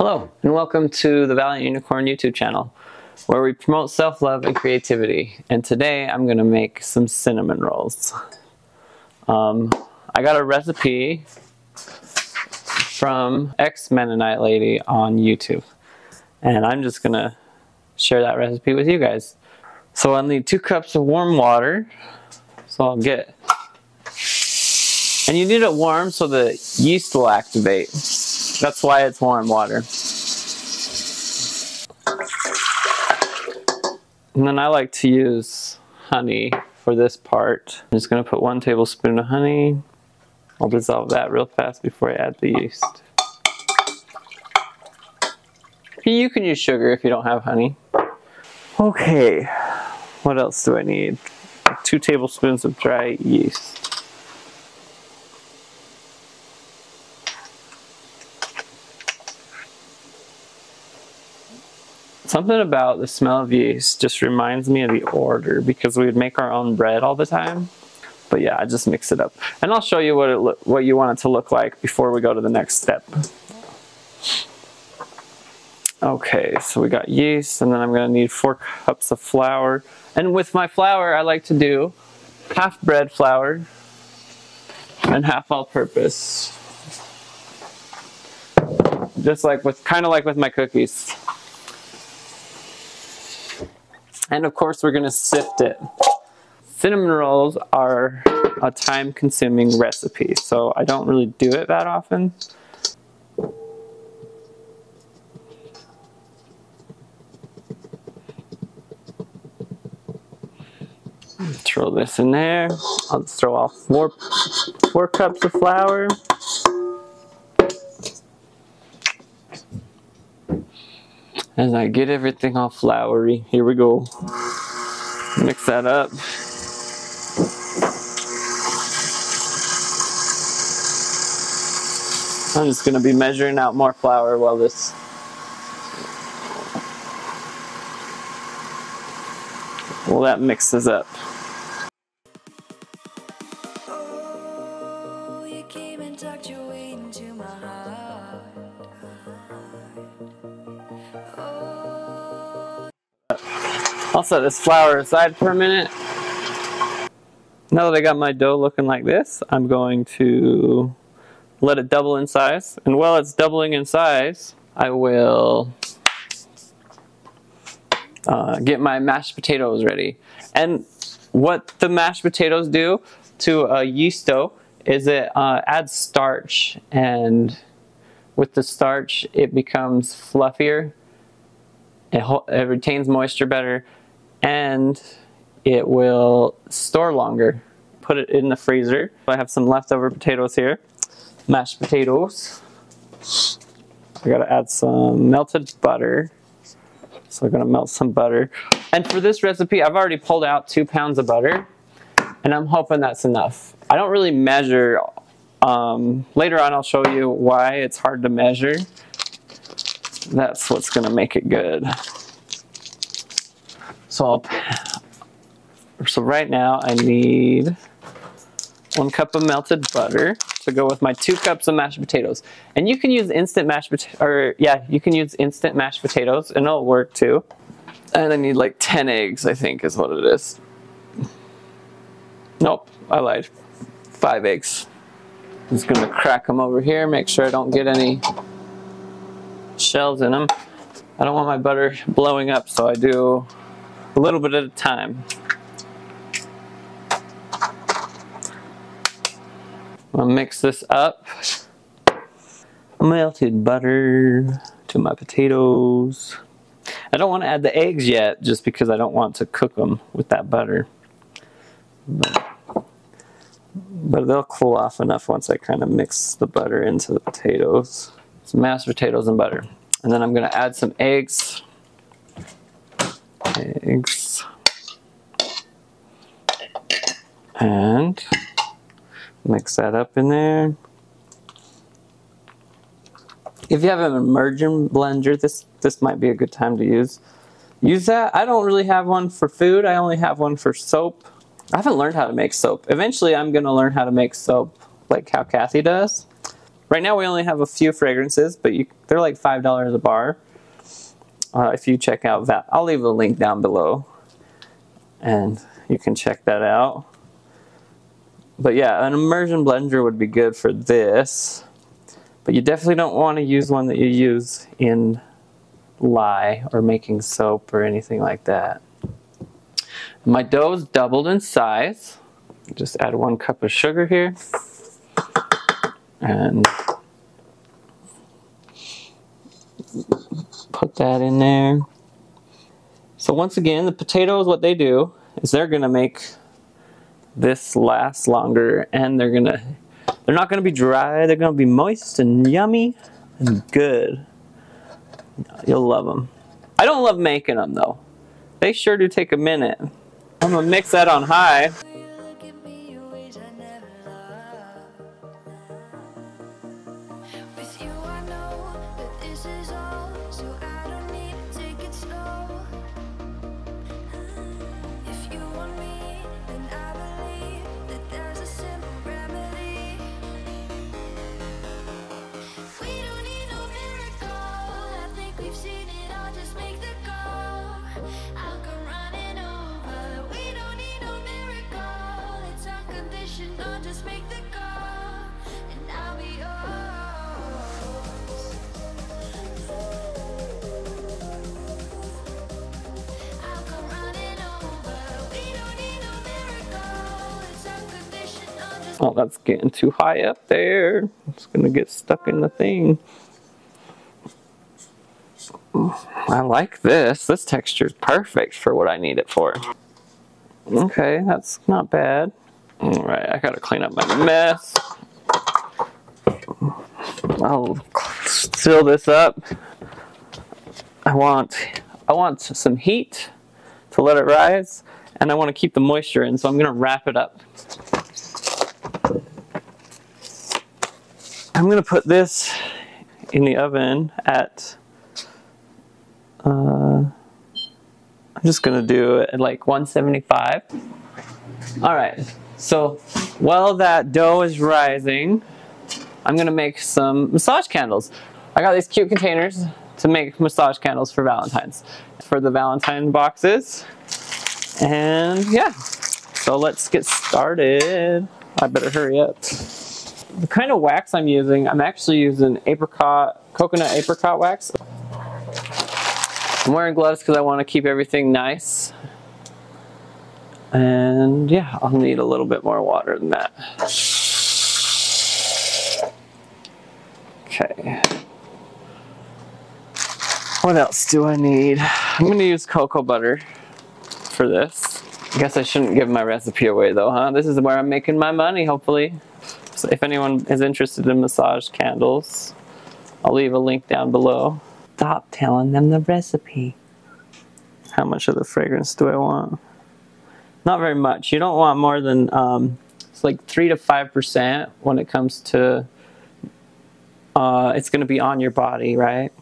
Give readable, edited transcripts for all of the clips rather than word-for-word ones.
Hello, and welcome to the Valiant Unicorn YouTube channel, where we promote self-love and creativity. And today I'm going to make some cinnamon rolls. I got a recipe from ex-Mennonite lady on YouTube, and I'm just going to share that recipe with you guys. So I'll need 2 cups of warm water. So I'll get, and you need it warm so the yeast will activate. That's why it's warm water. And then I like to use honey for this part. I'm just going to put 1 tablespoon of honey. I'll dissolve that real fast before I add the yeast. You can use sugar if you don't have honey. Okay, what else do I need? 2 tablespoons of dry yeast. Something about the smell of yeast just reminds me of the order, because we would make our own bread all the time. But yeah, I just mix it up. And I'll show you what you want it to look like before we go to the next step. Okay, so we got yeast, and then I'm going to need 4 cups of flour. And with my flour, I like to do half bread flour and half all-purpose. Just like kind of like with my cookies. And of course, we're going to sift it. Cinnamon rolls are a time-consuming recipe, so I don't really do it that often. Throw this in there. I'll just throw off 4 cups of flour. As I get everything all floury, here we go. Mix that up. I'm just going to be measuring out more flour while that mixes up. Oh, you came and tucked your way into my heart. I'll set this flour aside for a minute. Now that I got my dough looking like this, I'm going to let it double in size. And while it's doubling in size, I will get my mashed potatoes ready. And what the mashed potatoes do to a yeast dough is it adds starch, and with the starch it becomes fluffier, it retains moisture better, and it will store longer. Put it in the freezer. I have some leftover potatoes here, mashed potatoes. I gotta add some melted butter. So I'm gonna melt some butter. And for this recipe, I've already pulled out 2 pounds of butter, and I'm hoping that's enough. I don't really measure. Later on, I'll show you why it's hard to measure. That's what's gonna make it good. So right now I need 1 cup of melted butter to go with my 2 cups of mashed potatoes. And you can use instant mashed potatoes, and it'll work too. And I need like 10 eggs, I think is what it is. Nope, I lied. 5 eggs. I'm just gonna crack them over here, make sure I don't get any shells in them. I don't want my butter blowing up, so I do a little bit at a time. I'll mix this up. Melted butter to my potatoes. I don't want to add the eggs yet, just because I don't want to cook them with that butter. But they'll cool off enough once I kind of mix the butter into the potatoes. Some mashed potatoes and butter. And then I'm going to add some eggs. And mix that up in there. If you have an immersion blender, this might be a good time to use that. I don't really have one for food. I only have one for soap. I haven't learned how to make soap. Eventually I'm going to learn how to make soap like how Kathy does. Right now we only have a few fragrances, but they're like $5 a bar. If you check out that, I'll leave a link down below, and you can check that out. But yeah, an immersion blender would be good for this, but you definitely don't want to use one that you use in lye or making soap or anything like that. My dough is doubled in size. Just add 1 cup of sugar here, and put that in there. So once again, the potatoes, what they do is they're gonna make this last longer, and they're not gonna be dry. They're gonna be moist and yummy and good. You'll love them. I don't love making them though. They sure do take a minute. I'm gonna mix that on high. Oh, that's getting too high up there. It's gonna get stuck in the thing. I like this. This texture is perfect for what I need it for. Okay, that's not bad. All right, I gotta clean up my mess. I'll seal this up. I want some heat to let it rise, and I want to keep the moisture in, so I'm gonna wrap it up. I'm gonna put this in the oven at, I'm just gonna do it at like 175. All right, so while that dough is rising, I'm gonna make some massage candles. I got these cute containers to make massage candles for Valentine's, for the Valentine boxes. And yeah, so let's get started. I better hurry up. The kind of wax I'm using, I'm actually using coconut apricot wax. I'm wearing gloves because I want to keep everything nice. And yeah, I'll need a little bit more water than that. Okay. What else do I need? I'm going to use cocoa butter for this. I guess I shouldn't give my recipe away though, huh? This is where I'm making my money, hopefully. So if anyone is interested in massage candles, I'll leave a link down below. Stop telling them the recipe. How much of the fragrance do I want? Not very much. You don't want more than, it's like 3 to 5% when it comes to, it's going to be on your body, right?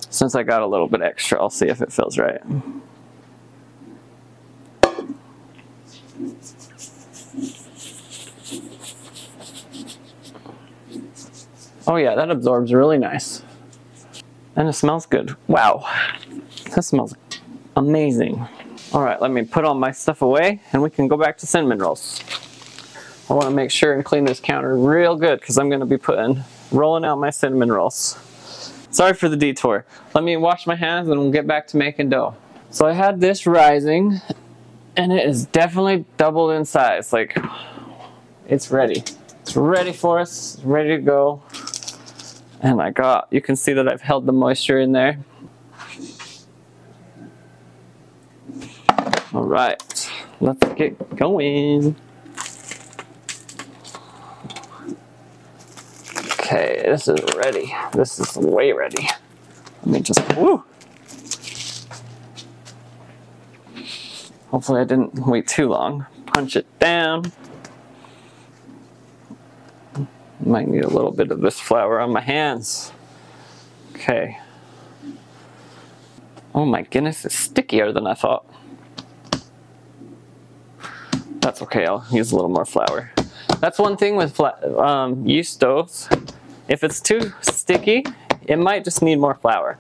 Since I got a little bit extra, I'll see if it feels right. Oh yeah, that absorbs really nice. And it smells good. Wow, that smells amazing. All right, let me put all my stuff away and we can go back to cinnamon rolls. I want to make sure and clean this counter real good because I'm going to be rolling out my cinnamon rolls. Sorry for the detour. Let me wash my hands and we'll get back to making dough. So I had this rising and it is definitely doubled in size. Like, it's ready. It's ready for us, it's ready to go. And you can see that I've held the moisture in there. All right, let's get going. Okay, this is ready. This is way ready. Let me just, woo! Hopefully I didn't wait too long. Punch it down. Might need a little bit of this flour on my hands. Okay. Oh my goodness, it's stickier than I thought. That's okay, I'll use a little more flour. That's one thing with yeast stoves. If it's too sticky, it might just need more flour.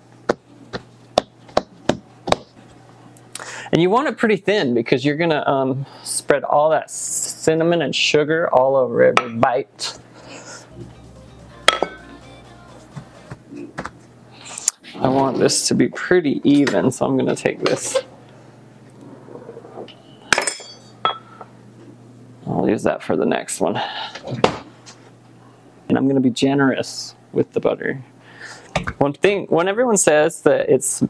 And you want it pretty thin because you're gonna spread all that cinnamon and sugar all over every bite. I want this to be pretty even, so I'm gonna take this. I'll use that for the next one. And I'm gonna be generous with the butter. One thing, when everyone says that it's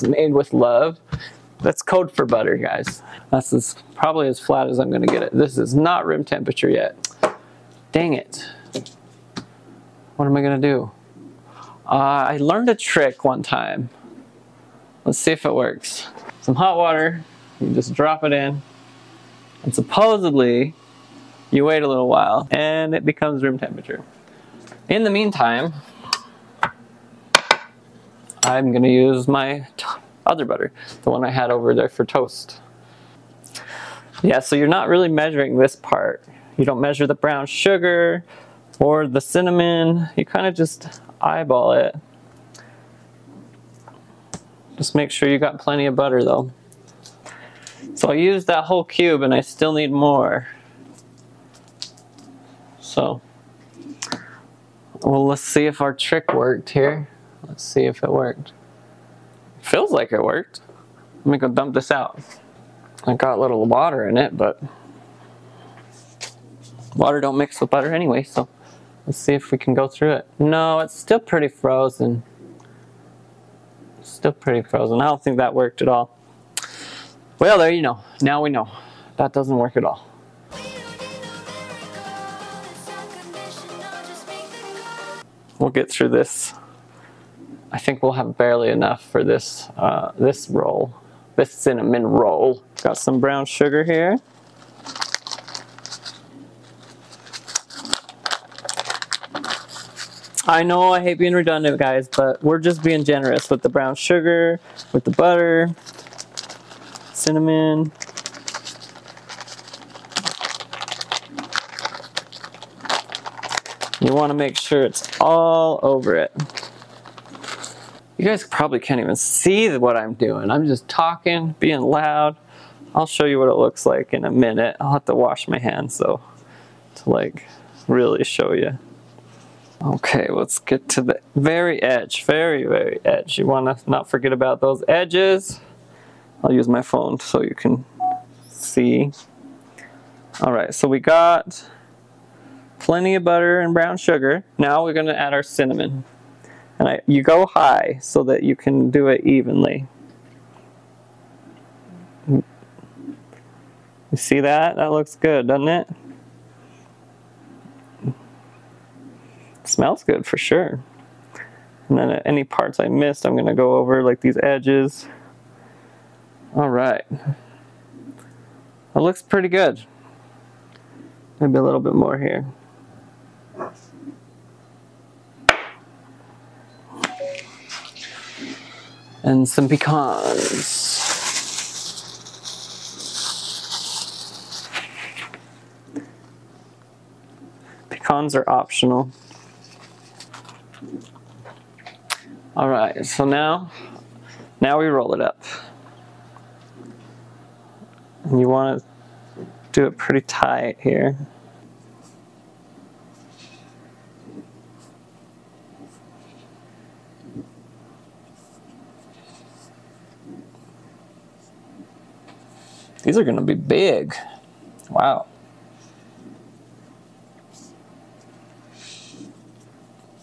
made with love, that's code for butter, guys. That's probably as flat as I'm gonna get it. This is not room temperature yet. Dang it. What am I gonna do? I learned a trick one time. Let's see if it works. Some hot water, you just drop it in, and supposedly you wait a little while and it becomes room temperature. In the meantime, I'm gonna use my other butter, the one I had over there for toast. Yeah, so you're not really measuring this part. You don't measure the brown sugar or the cinnamon. You kind of just eyeball it. Just make sure you got plenty of butter though. So I used that whole cube and I still need more. So, well, let's see if our trick worked here. Let's see if it worked. Feels like it worked. Let me go dump this out. I got a little water in it, but water don't mix with butter anyway, so let's see if we can go through it. No, it's still pretty frozen. Still pretty frozen. I don't think that worked at all. Well, there you know. Now we know. That doesn't work at all. We'll get through this. I think we'll have barely enough for this this roll, this cinnamon roll. Got some brown sugar here. I know I hate being redundant, guys, but we're just being generous with the brown sugar, with the butter, cinnamon. You want to make sure it's all over it. You guys probably can't even see what I'm doing. I'm just talking, being loud. I'll show you what it looks like in a minute. I'll have to wash my hands though to like really show you. Okay, let's get to the very edge, very edge. You want to not forget about those edges. I'll use my phone so you can see. All right, so we got plenty of butter and brown sugar. Now we're going to add our cinnamon. And you go high so that you can do it evenly. You see that? That looks good, doesn't it? Smells good for sure. And then any parts I missed, I'm going to go over like these edges. All right. That looks pretty good. Maybe a little bit more here. And some pecans. Pecans are optional. All right, so now we roll it up. And you want to do it pretty tight here. These are going to be big. Wow.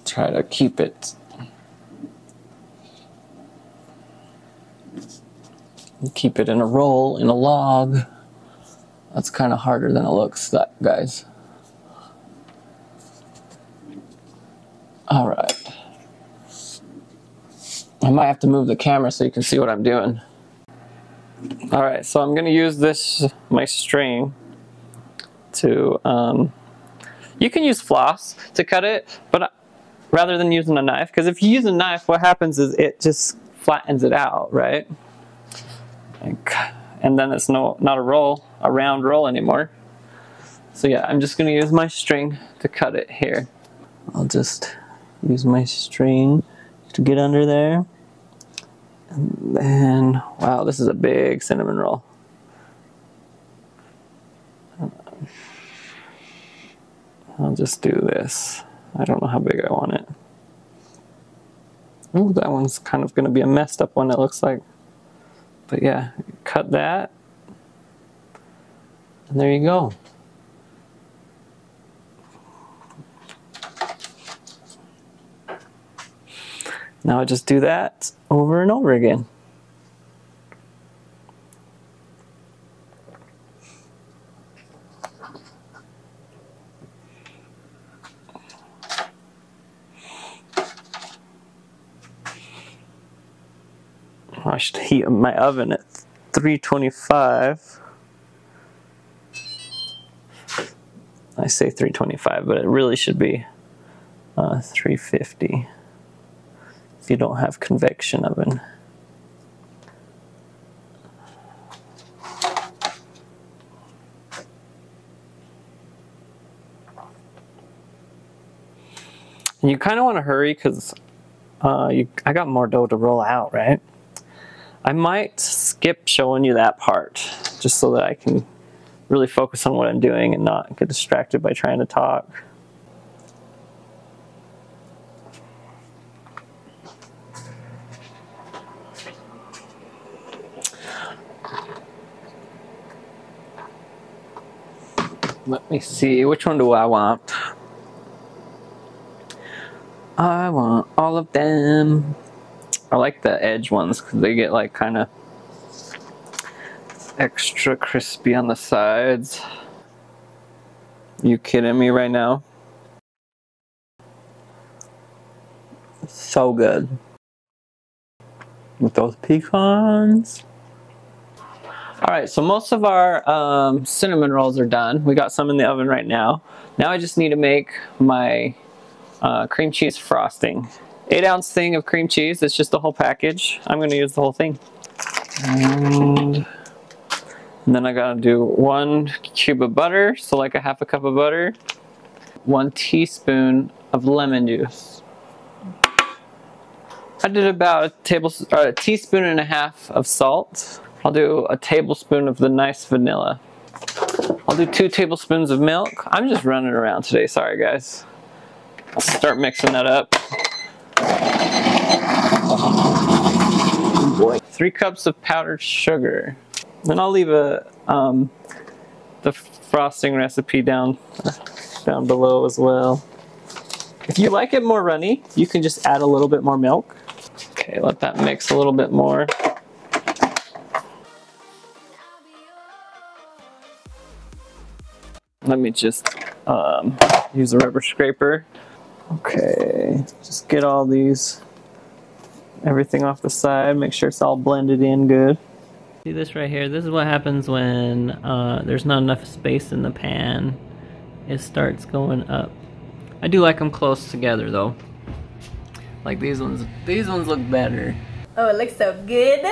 Try to keep it. Keep it in a roll, in a log. That's kind of harder than it looks, guys. All right. I might have to move the camera so you can see what I'm doing. All right, so I'm going to use my string to You can use floss to cut it, but rather than using a knife, because if you use a knife, what happens is it just flattens it out, right? And then it's not a round roll anymore. So yeah, I'm just gonna use my string to cut it here. I'll just use my string to get under there. And then, wow, this is a big cinnamon roll. I'll just do this. I don't know how big I want it. Ooh, that one's kind of gonna be a messed up one, it looks like. But yeah, cut that. And there you go. Now I just do that over and over again. I should heat my oven at 325. I say 325, but it really should be 350 if you don't have convection oven. And you kind of want to hurry because I got more dough to roll out, right? I might skip showing you that part just so that I can really focus on what I'm doing and not get distracted by trying to talk. Let me see, which one do I want? I want all of them. I like the edge ones because they get like kind of extra crispy on the sides. You kidding me right now? So good. With those pecans. Alright, so most of our cinnamon rolls are done. We got some in the oven right now. Now I just need to make my cream cheese frosting. 8-ounce thing of cream cheese. It's just the whole package. I'm going to use the whole thing. And then I gotta do 1 cube of butter, so like a half a cup of butter. 1 teaspoon of lemon juice. I did about a teaspoon and a half of salt. I'll do a tablespoon of the nice vanilla. I'll do 2 tablespoons of milk. I'm just running around today, sorry guys. I'll start mixing that up. Oh boy. 3 cups of powdered sugar. Then I'll leave the frosting recipe down below as well. If you like it more runny, you can just add a little bit more milk. Okay, let that mix a little bit more. Let me just use a rubber scraper. Okay, just get all everything off the side, make sure it's all blended in good. See this right here? This is what happens when there's not enough space in the pan. It starts going up. I do like them close together though. Like these ones look better. Oh, it looks so good.